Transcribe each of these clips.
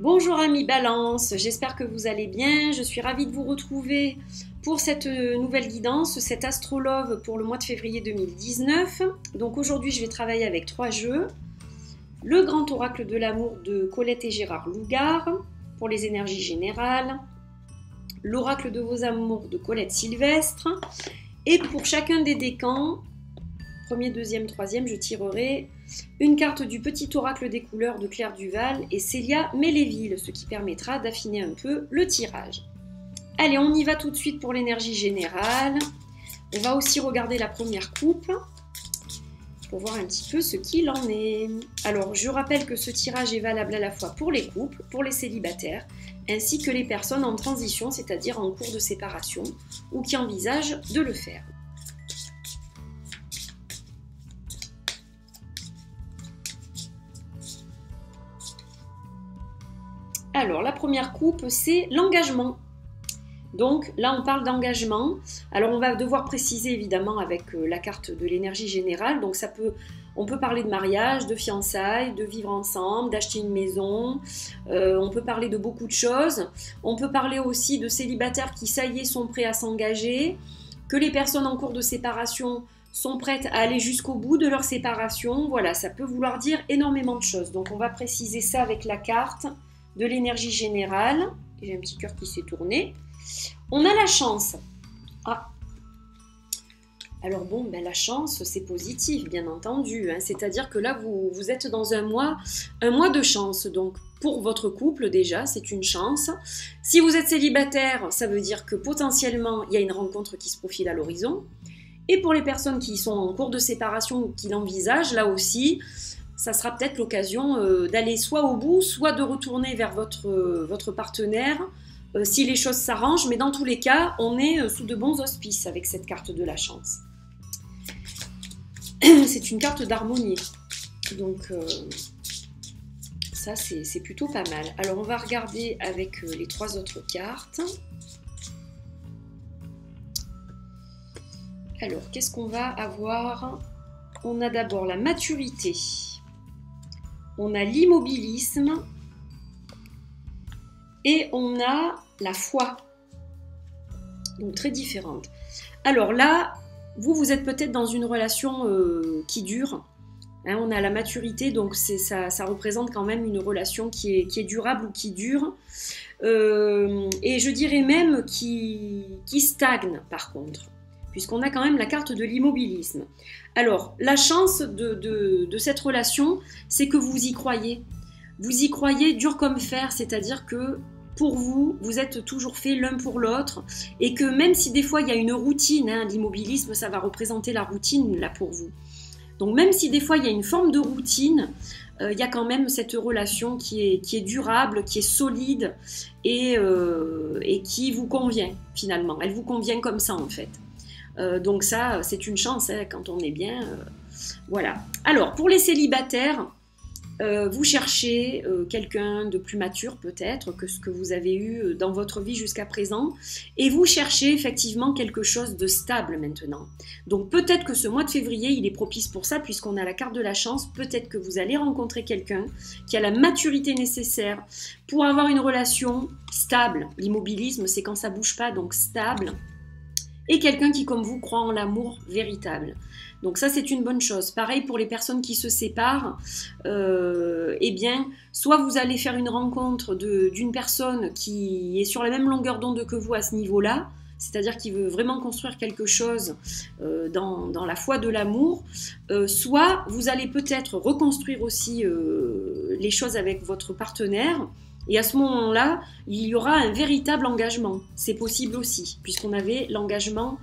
Bonjour amis Balance, j'espère que vous allez bien. Je suis ravie de vous retrouver pour cette nouvelle guidance, cet astrolove pour le mois de février 2019. Donc aujourd'hui je vais travailler avec 3 jeux. Le grand oracle de l'amour de Colette et Gérard Lougard pour les énergies générales. L'oracle de vos amours de Colette Sylvestre. Et pour chacun des décans, premier, deuxième, troisième, je tirerai une carte du petit oracle des couleurs de Claire Duval et Célia Méléville, ce qui permettra d'affiner un peu le tirage. Allez, on y va tout de suite pour l'énergie générale. On va aussi regarder la première coupe pour voir un petit peu ce qu'il en est. Alors, je rappelle que ce tirage est valable à la fois pour les couples, pour les célibataires, ainsi que les personnes en transition, c'est-à-dire en cours de séparation, ou qui envisagent de le faire. Alors, la première coupe, c'est l'engagement. Donc, là, on parle d'engagement. Alors, on va devoir préciser, évidemment, avec la carte de l'énergie générale. Donc, on peut parler de mariage, de fiançailles, de vivre ensemble, d'acheter une maison. On peut parler de beaucoup de choses. On peut parler aussi de célibataires qui, ça y est, sont prêts à s'engager. Que les personnes en cours de séparation sont prêtes à aller jusqu'au bout de leur séparation. Voilà, ça peut vouloir dire énormément de choses. Donc, on va préciser ça avec la carte de l'énergie générale. J'ai un petit cœur qui s'est tourné. On a la chance. Ah. Alors bon, ben la chance, c'est positif, bien entendu. Hein. C'est-à-dire que là, vous êtes dans un mois de chance. Donc, pour votre couple, déjà, c'est une chance. Si vous êtes célibataire, ça veut dire que potentiellement, il y a une rencontre qui se profile à l'horizon. Et pour les personnes qui sont en cours de séparation ou qui l'envisagent, là aussi, ça sera peut-être l'occasion d'aller soit au bout, soit de retourner vers votre partenaire si les choses s'arrangent. Mais dans tous les cas, on est sous de bons auspices avec cette carte de la chance. C'est une carte d'harmonie. Donc, ça, c'est plutôt pas mal. Alors, on va regarder avec les 3 autres cartes. Alors, qu'est-ce qu'on va avoir? On a d'abord la maturité. On a l'immobilisme et on a la foi. Donc très différente. Alors là, vous êtes peut-être dans une relation qui dure. Hein, on a la maturité, donc ça représente quand même une relation qui est durable ou qui dure. Et je dirais même qui stagne par contre, puisqu'on a quand même la carte de l'immobilisme. Alors, la chance de cette relation, c'est que vous y croyez. Vous y croyez dur comme fer, c'est-à-dire que pour vous, vous êtes toujours fait l'un pour l'autre, et que même si des fois il y a une routine, hein, l'immobilisme, ça va représenter la routine là pour vous. Donc même si des fois il y a une forme de routine, il y a quand même cette relation qui est durable, qui est solide, et qui vous convient finalement. Elle vous convient comme ça en fait. Donc ça, c'est une chance hein, quand on est bien. Voilà. Alors, pour les célibataires, vous cherchez quelqu'un de plus mature peut-être que ce que vous avez eu dans votre vie jusqu'à présent. Et vous cherchez effectivement quelque chose de stable maintenant. Donc peut-être que ce mois de février, il est propice pour ça puisqu'on a la carte de la chance. Peut-être que vous allez rencontrer quelqu'un qui a la maturité nécessaire pour avoir une relation stable. L'immobilisme, c'est quand ça bouge pas, donc stable. Et quelqu'un qui, comme vous, croit en l'amour véritable. Donc ça, c'est une bonne chose. Pareil pour les personnes qui se séparent, eh bien, soit vous allez faire une rencontre d'une personne qui est sur la même longueur d'onde que vous à ce niveau-là, c'est-à-dire qui veut vraiment construire quelque chose dans la foi de l'amour, soit vous allez peut-être reconstruire aussi les choses avec votre partenaire. Et à ce moment-là, il y aura un véritable engagement. C'est possible aussi, puisqu'on avait l'engagement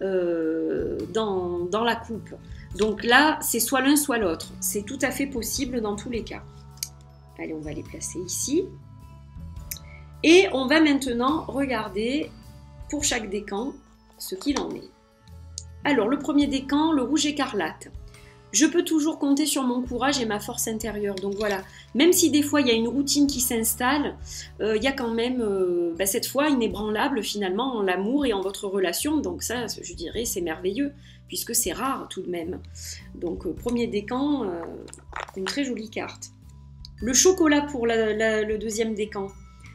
dans la coupe. Donc là, c'est soit l'un, soit l'autre. C'est tout à fait possible dans tous les cas. Allez, on va les placer ici. Et on va maintenant regarder pour chaque décan ce qu'il en est. Alors, le premier décan, le rouge écarlate. Je peux toujours compter sur mon courage et ma force intérieure. Donc voilà, même si des fois il y a une routine qui s'installe, il y a quand même cette foi inébranlable finalement en l'amour et en votre relation. Donc ça, je dirais, c'est merveilleux, puisque c'est rare tout de même. Donc premier décan, une très jolie carte. Le chocolat pour le deuxième décan.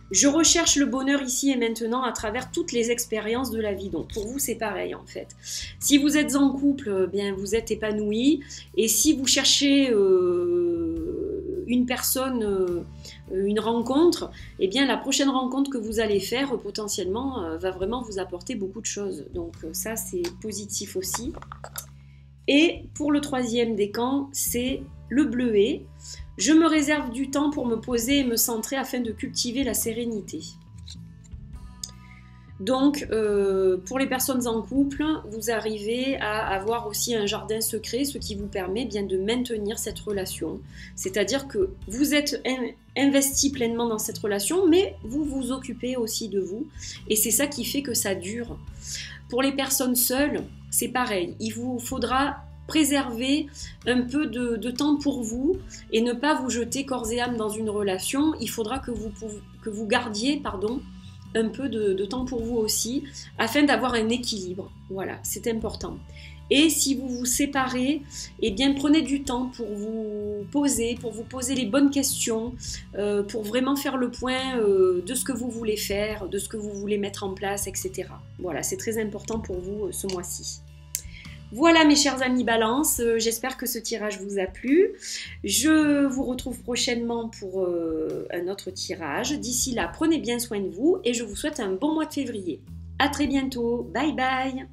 Je recherche le bonheur ici et maintenant à travers toutes les expériences de la vie. Donc pour vous, c'est pareil en fait. Si vous êtes en couple, bien vous êtes épanoui. Et si vous cherchez une personne, une rencontre, eh bien la prochaine rencontre que vous allez faire potentiellement va vraiment vous apporter beaucoup de choses. Donc ça, c'est positif aussi. Et pour le troisième décan, c'est le bleuet. Je me réserve du temps pour me poser et me centrer afin de cultiver la sérénité. Donc, pour les personnes en couple, vous arrivez à avoir aussi un jardin secret, ce qui vous permet bien de maintenir cette relation. C'est-à-dire que vous êtes investi pleinement dans cette relation, mais vous vous occupez aussi de vous. Et c'est ça qui fait que ça dure. Pour les personnes seules, c'est pareil. Il vous faudra préserver un peu de temps pour vous et ne pas vous jeter corps et âme dans une relation. Il faudra que vous gardiez un peu de temps pour vous aussi afin d'avoir un équilibre. Voilà, c'est important. Et si vous vous séparez, eh bien prenez du temps pour vous poser les bonnes questions, pour vraiment faire le point de ce que vous voulez faire, de ce que vous voulez mettre en place, etc. Voilà, c'est très important pour vous ce mois-ci. Voilà mes chers amis Balance, j'espère que ce tirage vous a plu. Je vous retrouve prochainement pour un autre tirage. D'ici là, prenez bien soin de vous et je vous souhaite un bon mois de février. À très bientôt, bye bye.